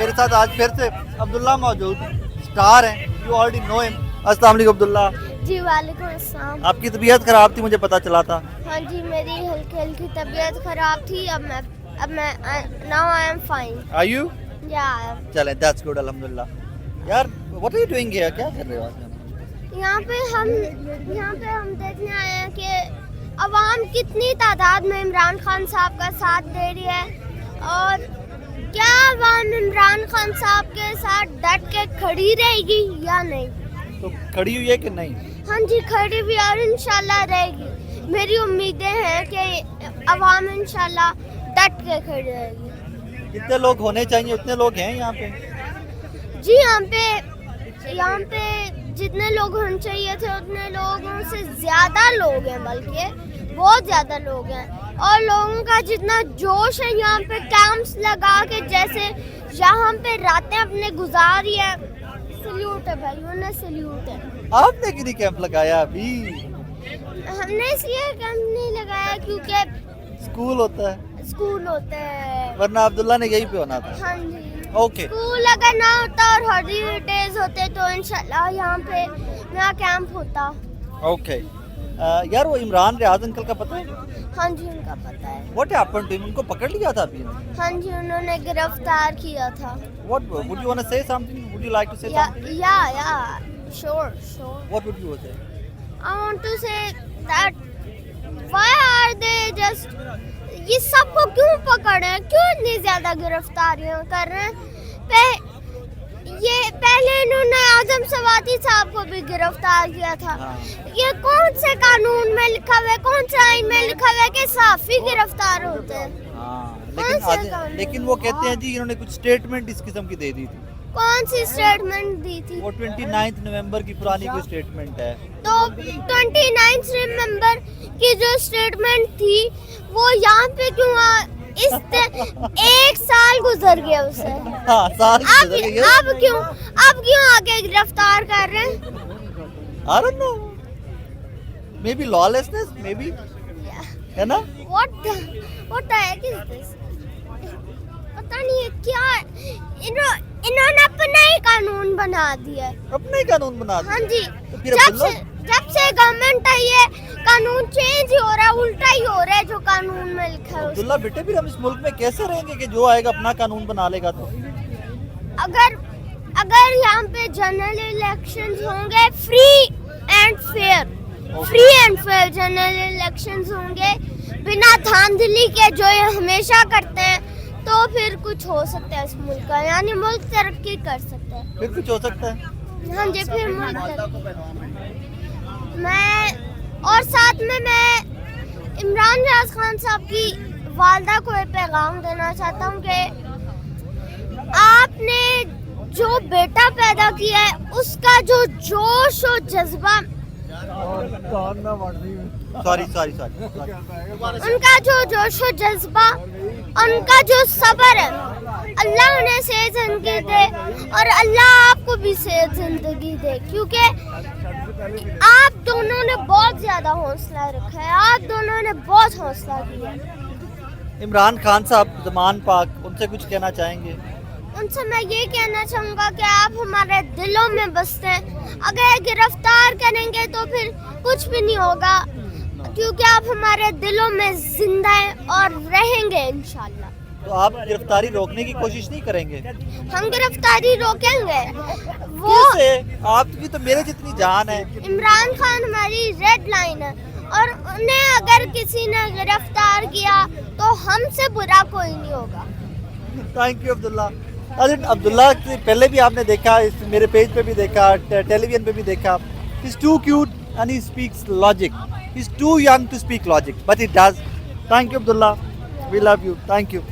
میرے ساتھ آج پھر سے عبداللہ موجود اسٹار ہیں, یو آلریڈی نو ہم. السلام علیکم عبداللہ. جی وعلیکم السلام. آپ کی طبیعت خراب تھی, مجھے پتہ چلا تھا. ہاں جی میری ہلکی ہلکی طبیعت خراب تھی. اب میں now I am fine. Are you? یا چلیں دیٹس گڈ الحمدللہ. یار what are you doing here, کیا کر رہے ہو آج؟ یہاں پہ ہم دیکھنے آئے ہیں کہ عوام کتنی تعداد میں عمران خان صاحب کا ساتھ دے رہی ہے, اور کیا عوام عمران خان صاحب کے ساتھ ڈٹ کے کھڑی رہے گی یا نہیں. تو کھڑی ہوئی ہے کہ نہیں؟ ہاں جی کھڑی بھی, اور انشاءاللہ رہے گی. میری امیدیں ہیں کہ عوام انشاءاللہ ڈٹ کے کھڑی رہے گی. جتنے لوگ ہونے چاہیے اتنے لوگ ہیں یہاں پہ. جی یہاں پہ جتنے لوگ ہونے چاہیے تھے اتنے لوگوں سے زیادہ لوگ ہیں, بلکہ بہت زیادہ لوگ ہیں. اور لوگوں کا جتنا جوش ہے یہاں پہ کیمپس لگا کے, جیسے یہاں پہ راتیں اپنے گزاری ہیں. سلیوٹ ہے بھائی, انہیں سلیوٹ ہے. آپ نے کتنی کیمپ لگایا ابھی؟ ہم نے اس لیے کیمپ نہیں لگایا کیونکہ اسکول ہوتا ہے, اسکول ہوتا ہے, ورنہ عبداللہ نے یہی پہ ہونا تھا. ہاں جی اوکے اسکول اگر نہ ہوتا اور ہالیڈیز ہوتے تو انشاءاللہ یہاں پہ نیا کیمپ ہوتا. اوکے. یار وہ عمران ریاض انکل کا پتہ ہے؟ ہاں جی ان کا پتہ ہے. واٹ ہیپن ٹو ہم, ان کو پکڑ لیا تھا ابھی؟ ہاں جی انہوں نے گرفتار کیا تھا. What would you want to say something? Would you like to say something? Yeah, sure. What would you say? I want to say that why are they just یہ سب کو کیوں پکڑ رہے ہیں, کیوں اتنی زیادہ گرفتاریاں کر رہے ہیں. یہ پہلے انہوں نے اعظم سواتی صاحب کو بھی گرفتار کیا تھا. یہ کون سے قانون میں لکھا ہوا ہے, کون سے آئین میں لکھا ہوا ہے کہ صحافی گرفتار ہوتے ہیں؟ لیکن وہ کہتے ہیں جی انہوں نے کچھ اسٹیٹمنٹ اس قسم کی دے دی تھی. کون سی اسٹیٹمنٹ دی تھی؟ وہ 29 نومبر کی پرانی کوئی اسٹیٹمنٹ ہے. تو 29 نومبر کی جو اسٹیٹمنٹ تھی وہ یہاں پہ کیوں ایک سال گزر گیا اسے. ہاں سال گزر گیا. اب کیوں آگے گرفتار کر رہے ہیں؟ I don't know. Maybe lawlessness, maybe. ہے نا؟ What the heck is this? پتہ نہیں کیا انہوں نے اپنا ہی قانون بنا دیا ہے. اپنا ہی قانون بنا دیا؟ ہاں جی, جب سے گورنمنٹ آئی ہے قانون چینج ہی ہو رہا ہے, الٹا ہی ہو رہا ہے جو قانون میں لکھا ہے. عبداللہ بیٹے پھر ہم اس ملک میں کیسے رہیں گے کہ جو آئے گا اپنا قانون بنا لے گا؟ تو اگر یہاں پہ جنرل الیکشنز ہوں گے free and fair general elections ہوں گے بنا دھاندلی کے جو یہ ہمیشہ کرتے ہیں, تو پھر کچھ ہو سکتا ہے اس ملک کا, یعنی ملک ترقی کر سکتا ہے. پھر کچھ ہو سکتا ہے. ہاں جی پھر ملک اور ساتھ میں عمران ریاض خان صاحب کی والدہ کو ایک پیغام دینا چاہتا ہوں کہ آپ نے جو بیٹا پیدا کیا ہے اس کا جو جوش و جذبہ, سوری ان کا جو جوش و جذبہ, ان کا جو صبر ہے, اللہ انہیں صحت زندگی دے اور اللہ آپ کو بھی صحت زندگی دے, کیونکہ آپ دونوں نے بہت زیادہ حوصلہ رکھا ہے, آپ دونوں نے بہت حوصلہ کیا. عمران خان صاحب زمان پاک, ان سے کچھ کہنا چاہیں گے؟ ان سے میں یہ کہنا چاہوں گا کہ آپ ہمارے دلوں میں بستے ہیں. اگر گرفتار کریں گے تو پھر کچھ بھی نہیں ہوگا, کیونکہ آپ ہمارے دلوں میں زندہ ہیں اور رہیں گے انشاءاللہ. تو آپ گرفتاری روکنے کی کوشش نہیں کریں گے؟ ہم گرفتاری روکیں گے. وہ آپ کی تو میرے جتنی جان ہے. عمران خان ہماری ریڈ لائن ہے, اور انہیں اگر کسی نے گرفتار کیا تو ہم سے برا کوئی نہیں ہوگا. تھینک یو عبداللہ. عبداللہ سے پہلے بھی آپ نے دیکھا, میرے پیج پہ بھی دیکھا, ٹیلی ویژن پہ بھی دیکھا. He's too cute and he speaks logic. He's too young to speak logic, but he does. Thank you Abdullah. We love you. Thank you.